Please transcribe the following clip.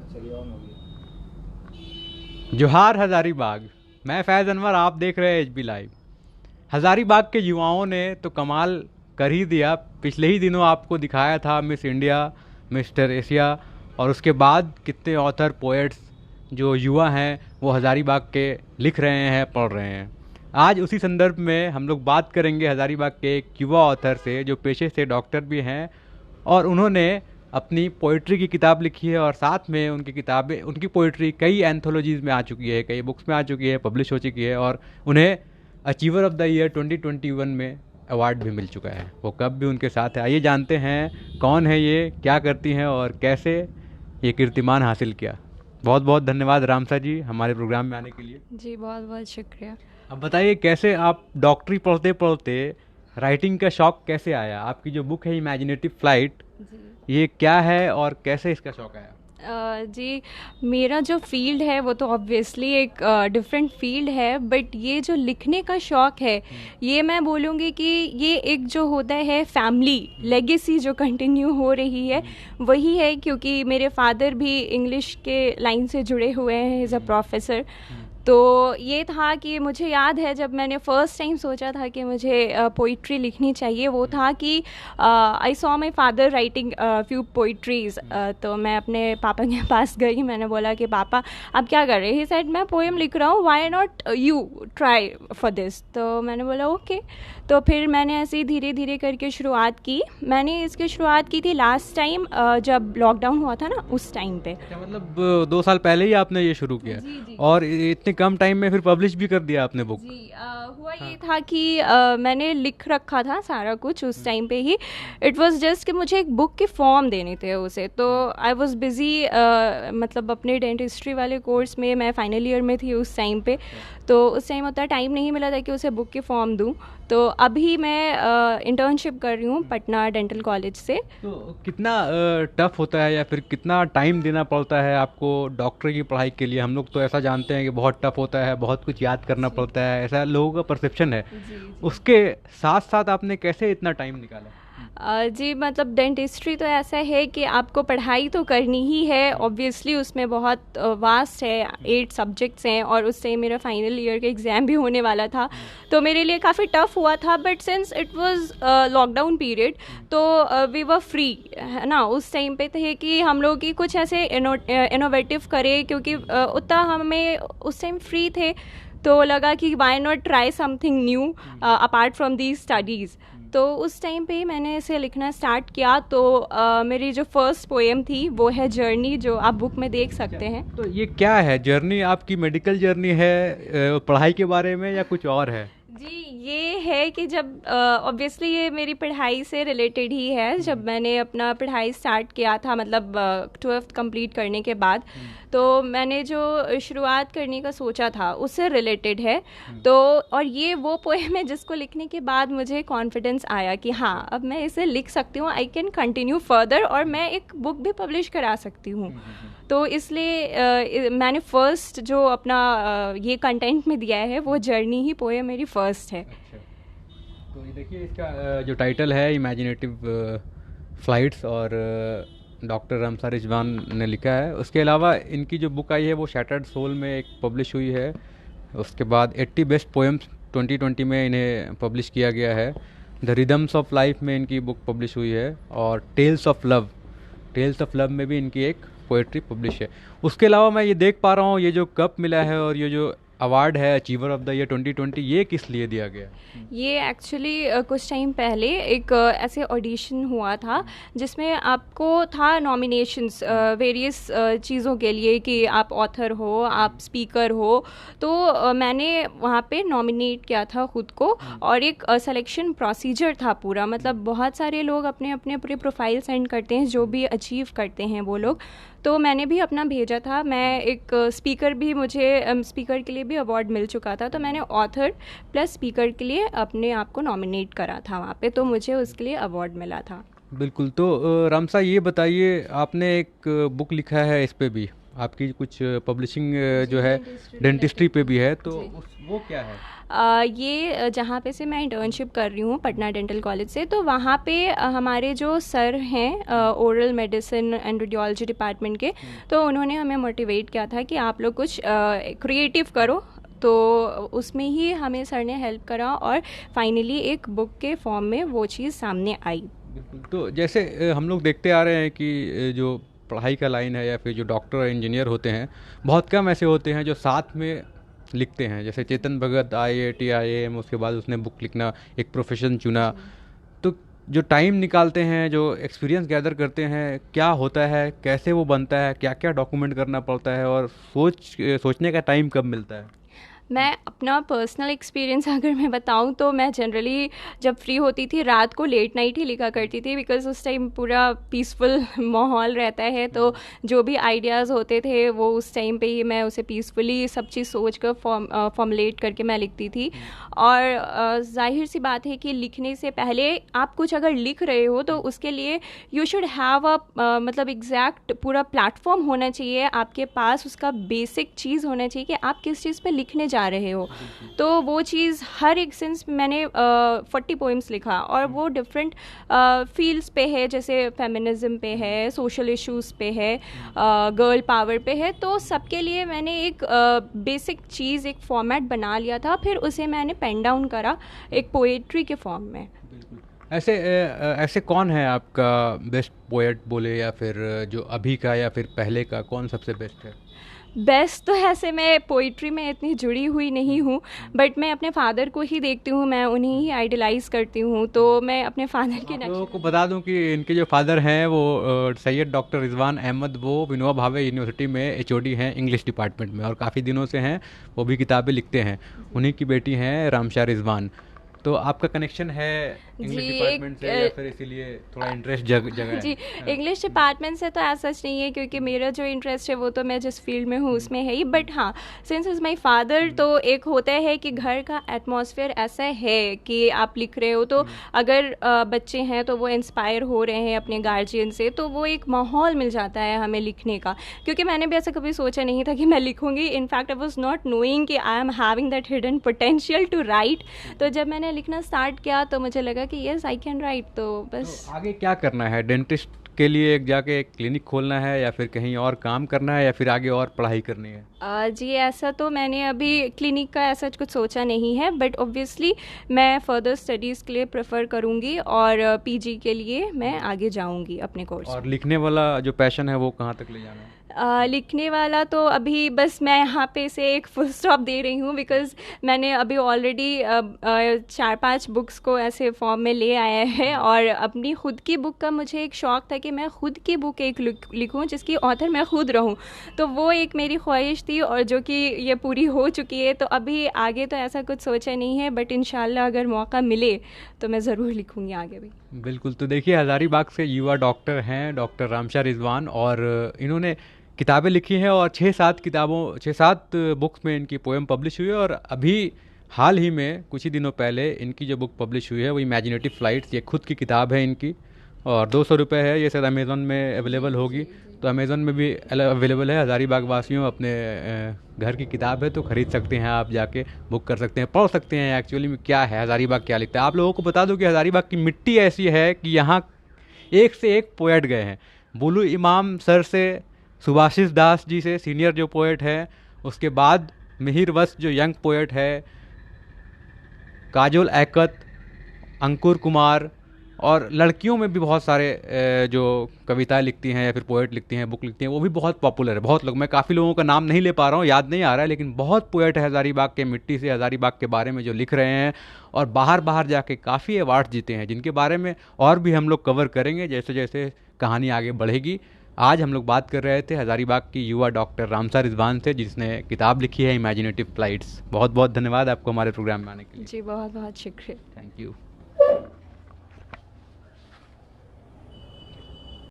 चलिए ऑन हो गया। जोहार हज़ारीबाग। मैं फैज़ अनवर, आप देख रहे हैं एच बी लाइव। हज़ारीबाग के युवाओं ने तो कमाल कर ही दिया। पिछले ही दिनों आपको दिखाया था मिस इंडिया, मिस्टर एशिया, और उसके बाद कितने ऑथर पोएट्स जो युवा हैं वो हज़ारीबाग के लिख रहे हैं, पढ़ रहे हैं। आज उसी संदर्भ में हम लोग बात करेंगे हज़ारीबाग के एक युवा ऑथर से जो पेशे से डॉक्टर भी हैं, और उन्होंने अपनी पोइट्री की किताब लिखी है, और साथ में उनकी किताबें, उनकी पोइट्री कई एंथोलॉजीज़ में आ चुकी है, कई बुक्स में आ चुकी है, पब्लिश हो चुकी है, और उन्हें अचीवर ऑफ द ईयर 2021 में अवार्ड भी मिल चुका है। वो कब भी उनके साथ है। आइए जानते हैं कौन है ये, क्या करती हैं और कैसे ये कीर्तिमान हासिल किया। बहुत बहुत धन्यवाद रामसा जी हमारे प्रोग्राम में आने के लिए। जी बहुत बहुत शुक्रिया। अब बताइए कैसे आप डॉक्टरी पढ़ते पढ़ते राइटिंग का शौक कैसे आया। आपकी जो बुक है इमेजिनेटिव फ्लाइट, जी। ये क्या है और कैसे इसका शौक आया। जी, मेरा जो फ़ील्ड है वो तो ऑब्वियसली एक डिफरेंट फ़ील्ड है, बट ये जो लिखने का शौक़ है, ये मैं बोलूँगी कि ये एक जो होता है फैमिली लेगेसी जो कंटिन्यू हो रही है, वही है। क्योंकि मेरे फादर भी इंग्लिश के लाइन से जुड़े हुए हैं, एज अ प्रोफेसर। तो ये था कि मुझे याद है जब मैंने फ़र्स्ट टाइम सोचा था कि मुझे पोइट्री लिखनी चाहिए, वो था कि I saw my father writing few poetries. तो मैं अपने पापा के पास गई, मैंने बोला कि पापा आप क्या कर रहे हैं। ही सेड मैं पोएम लिख रहा हूँ, why not you try for this. तो मैंने बोला ओके। तो फिर मैंने ऐसे ही धीरे धीरे करके शुरुआत की। मैंने इसकी शुरुआत की थी लास्ट टाइम जब लॉकडाउन हुआ था ना, उस टाइम पे। क्या मतलब 2 साल पहले ही आपने ये शुरू किया, जी जी। और इतने कम टाइम में फिर पब्लिश भी कर दिया आपने बुक। जी हुआ हाँ। ये था कि मैंने लिख रखा था सारा कुछ उस टाइम पे ही। इट वाज जस्ट कि मुझे एक बुक के फॉर्म देने थे उसे। तो आई वाज बिज़ी, मतलब अपने डेंटिस्ट्री वाले कोर्स में मैं फाइनल ईयर में थी उस टाइम पे। तो उस टाइम उतना टाइम नहीं मिला था कि उसे बुक के फॉर्म दूँ। तो अभी मैं इंटर्नशिप कर रही हूँ पटना डेंटल कॉलेज से। तो कितना टफ होता है या फिर कितना टाइम देना पड़ता है आपको डॉक्टरी की पढ़ाई के लिए। हम लोग तो ऐसा जानते हैं कि बहुत टफ होता है, बहुत कुछ याद करना जी पड़ता है, ऐसा लोगों का परसेप्शन है। जी जी। उसके साथ साथ आपने कैसे इतना टाइम निकाला। जी, मतलब डेंटिस्ट्री तो ऐसा है कि आपको पढ़ाई तो करनी ही है ऑब्वियसली। उसमें बहुत वास्ट है, 8 सब्जेक्ट्स हैं, और उससे मेरा फाइनल ईयर का एग्ज़ाम भी होने वाला था। तो मेरे लिए काफ़ी टफ हुआ था, but since it was lockdown period, तो वी वर फ्री, है ना। उस टाइम पे थे कि हम लोग की कुछ ऐसे इनोवेटिव करें, क्योंकि उतना हमें उस टाइम फ्री थे। तो लगा कि why not try something new apart from these studies. तो उस टाइम पे ही मैंने इसे लिखना स्टार्ट किया। तो मेरी जो फर्स्ट पोएम थी वो है जर्नी, जो आप बुक में देख सकते हैं। तो ये क्या है जर्नी, आपकी मेडिकल जर्नी है, पढ़ाई के बारे में, या कुछ और है। जी, ये है कि जब ऑब्वियसली ये मेरी पढ़ाई से रिलेटेड ही है। जब मैंने अपना पढ़ाई स्टार्ट किया था, मतलब 12th कंप्लीट करने के बाद, तो मैंने जो शुरुआत करने का सोचा था उससे रिलेटेड है। तो और ये वो पोएम है जिसको लिखने के बाद मुझे कॉन्फिडेंस आया कि हाँ, अब मैं इसे लिख सकती हूँ, आई कैन कंटिन्यू फर्दर, और मैं एक बुक भी पब्लिश करा सकती हूँ। तो इसलिए मैंने फ़र्स्ट जो अपना ये कंटेंट में दिया है वो जर्नी ही पोएम मेरी फ़र्स्ट है। अच्छा, तो ये देखिए इसका जो टाइटल है इमेजिनेटिव फ्लाइट्स, और डॉक्टर रमसा रिजवान ने लिखा है। उसके अलावा इनकी जो बुक आई है वो शैटर्ड सोल में एक पब्लिश हुई है। उसके बाद 80 बेस्ट पोएम्स 2020 में इन्हें पब्लिश किया गया है। द रिदम्स ऑफ लाइफ में इनकी बुक पब्लिश हुई है, और टेल्स ऑफ लव में भी इनकी एक पोएट्री पब्लिश है। उसके अलावा मैं ये देख पा रहा हूँ ये जो कप मिला है और ये जो अवार्ड है अचीवर ऑफ द ईयर 2020, ये किस लिए दिया गया। ये एक्चुअली कुछ टाइम पहले एक ऐसे ऑडिशन हुआ था जिसमें आपको था नॉमिनेशंस वेरियस चीज़ों के लिए, कि आप ऑथर हो, आप स्पीकर हो। तो मैंने वहाँ पे नॉमिनेट किया था खुद को, और एक सिलेक्शन प्रोसीजर था पूरा। मतलब बहुत सारे लोग अपने अपने पूरे प्रोफाइल सेंड करते हैं जो भी अचीव करते हैं वो लोग। तो मैंने भी अपना भेजा था। मैं एक स्पीकर भी, मुझे स्पीकर के लिए भी अवार्ड मिल चुका था। तो मैंने ऑथर प्लस स्पीकर के लिए अपने आप को नॉमिनेट करा था वहाँ पे, तो मुझे उसके लिए अवार्ड मिला था। बिल्कुल। तो रामसा ये बताइए, आपने एक बुक लिखा है इस पे भी, आपकी कुछ पब्लिशिंग जो है डेंटिस्ट्री पे भी है, तो वो क्या है? ये जहाँ पे से मैं इंटर्नशिप कर रही हूँ पटना डेंटल कॉलेज से, तो वहाँ पे हमारे जो सर हैं oral medicine and radiology department के, तो उन्होंने हमें मोटिवेट किया था कि आप लोग कुछ क्रिएटिव करो, तो उसमें ही हमें सर ने हेल्प करा और फाइनली एक बुक के फॉर्म में वो चीज़ सामने आई। बिल्कुल। तो जैसे हम लोग देखते आ रहे हैं कि जो पढ़ाई का लाइन है या फिर जो डॉक्टर और इंजीनियर होते हैं, बहुत कम ऐसे होते हैं जो साथ में लिखते हैं। जैसे चेतन भगत IIT IIM, उसके बाद उसने बुक लिखना एक प्रोफेशन चुना। तो जो टाइम निकालते हैं, जो एक्सपीरियंस गैदर करते हैं, क्या होता है, कैसे वो बनता है, क्या क्या डॉक्यूमेंट करना पड़ता है और सोचने का टाइम कब मिलता है? मैं अपना पर्सनल एक्सपीरियंस अगर मैं बताऊं तो मैं जनरली जब फ्री होती थी रात को लेट नाइट ही लिखा करती थी, बिकॉज़ उस टाइम पूरा पीसफुल माहौल रहता है, तो जो भी आइडियाज़ होते थे वो उस टाइम पे ही मैं उसे पीसफुली सब चीज़ सोच कर फॉर्मुलेट करके मैं लिखती थी। और जाहिर सी बात है कि लिखने से पहले आप कुछ अगर लिख रहे हो तो उसके लिए यू शुड हैव अ मतलब एग्जैक्ट पूरा प्लेटफॉर्म होना चाहिए आपके पास, उसका बेसिक चीज़ होना चाहिए कि आप किस चीज़ पे लिखने जा रहे हो। तो वो चीज़ हर एक सेंस मैंने 40 पोइम्स लिखा, और वो डिफरेंट फील्ड्स पे है, जैसे फेमिनिज्म पे है, सोशल इश्यूज़ पे है, गर्ल पावर पे है, तो सबके लिए मैंने एक बेसिक चीज़, एक फॉर्मेट बना लिया था, फिर उसे मैंने पेन डाउन करा एक पोएट्री के फॉर्म में। ऐसे कौन है आपका बेस्ट पोएट बोले, या फिर जो अभी का या फिर पहले का, कौन सबसे बेस्ट है? बेस्ट तो ऐसे मैं पोइट्री में इतनी जुड़ी हुई नहीं हूँ, बट मैं अपने फादर को ही देखती हूँ, मैं उन्हें ही आइडलाइज करती हूँ, तो मैं अपने फादर के लोगों को बता दूं कि इनके जो फादर हैं वो सैयद डॉक्टर रिजवान अहमद, वो विनोबा भावे यूनिवर्सिटी में HOD हैं इंग्लिश डिपार्टमेंट में, और काफ़ी दिनों से हैं, वो भी किताबें लिखते हैं। उन्हीं की बेटी हैं रामशाह रिजवान। तो आपका कनेक्शन है इंग्लिश डिपार्टमेंट से, या फिर इसीलिए थोड़ा इंटरेस्ट जगह है? जी, इंग्लिश डिपार्टमेंट से तो ऐसा सच नहीं है, क्योंकि मेरा जो इंटरेस्ट है वो तो मैं जिस फील्ड में हूँ उसमें है ही, बट हाँ, सिंस इज़ माई फादर, तो एक होता है कि घर का एटमॉस्फेयर ऐसा है कि आप लिख रहे हो तो अगर बच्चे हैं तो वो इंस्पायर हो रहे हैं अपने गार्जियन से, तो वो एक माहौल मिल जाता है हमें लिखने का। क्योंकि मैंने भी ऐसा कभी सोचा नहीं था कि मैं लिखूंगी, in fact I was not knowing कि I am having that hidden potential to write. तो जब मैंने लिखना स्टार्ट किया तो मुझे लगा कि यस आई कैन राइट, तो बस। तो आगे क्या करना है? डेंटिस्ट के लिए एक जाके एक क्लिनिक खोलना है, या फिर कहीं और काम करना है, या फिर आगे और पढ़ाई करनी है? जी, ऐसा तो मैंने अभी क्लिनिक का ऐसा कुछ सोचा नहीं है, बट ऑब्वियसली मैं फर्दर स्टडीज़ के लिए प्रेफर करूँगी, और PG के लिए मैं आगे जाऊँगी अपने कोर्स। और लिखने वाला जो पैशन है वो कहाँ तक ले जाना है? लिखने वाला तो अभी बस मैं यहाँ पे से एक फुल स्टॉप दे रही हूँ, बिकॉज़ मैंने अभी ऑलरेडी 4-5 बुक्स को ऐसे फॉर्म में ले आया है, और अपनी खुद की बुक का मुझे एक शौक़ था कि मैं खुद की बुक एक लिखूँ जिसकी ऑथर मैं खुद रहूँ, तो वो एक मेरी ख्वाहिश थी, और जो कि ये पूरी हो चुकी है। तो अभी आगे तो ऐसा कुछ सोचा नहीं है, बट इंशाल्लाह अगर मौका मिले तो मैं ज़रूर लिखूँगी आगे भी। बिल्कुल। तो देखिए, हज़ारीबाग से युवा डॉक्टर हैं डॉक्टर रामशाह रिजवान, और इन्होंने किताबें लिखी हैं, और 6-7 बुक्स में इनकी पोएम पब्लिश हुई है। और अभी हाल ही में कुछ ही दिनों पहले इनकी जो बुक पब्लिश हुई है वो इमेजिनेटिव फ्लाइट्स, ये खुद की किताब है इनकी, और 200 रुपये है। ये शायद अमेज़ॉन में अवेलेबल होगी, तो अमेज़ॉन में भी अवेलेबल है। हज़ारीबाग वासियों, अपने घर की किताब है तो ख़रीद सकते हैं, आप जाके बुक कर सकते हैं, पढ़ सकते हैं एक्चुअली में क्या है, हज़ारीबाग क्या लिखता है। आप लोगों को बता दूं कि हज़ारीबाग की मिट्टी ऐसी है कि यहाँ एक से एक पोएट गए हैं। बुलू इमाम सर से, सुभाषिस दास जी से सीनियर जो पोएट है, उसके बाद मिहिर वस जो यंग पोएट है, काजोल ऐकत, अंकुर कुमार, और लड़कियों में भी बहुत सारे जो कविताएं लिखती हैं या फिर पोएट लिखती हैं, बुक लिखती हैं, वो भी बहुत पॉपुलर है। बहुत लोग, मैं काफ़ी लोगों का नाम नहीं ले पा रहा हूँ, याद नहीं आ रहा है, लेकिन बहुत पोएट है हज़ारीबाग के मिट्टी से, हज़ारीबाग के बारे में जो लिख रहे हैं, और बाहर जाके काफ़ी अवार्ड जीते हैं, जिनके बारे में और भी हम लोग कवर करेंगे जैसे जैसे कहानी आगे बढ़ेगी। आज हम लोग बात कर रहे थे हज़ारीबाग की युवा डॉक्टर रामशाह रिजवान से, जिसने किताब लिखी है इमेजिनेटिव फ्लाइट्स। बहुत बहुत धन्यवाद आपको हमारे प्रोग्राम में आने के लिए। जी, बहुत बहुत शुक्रिया। Thank you.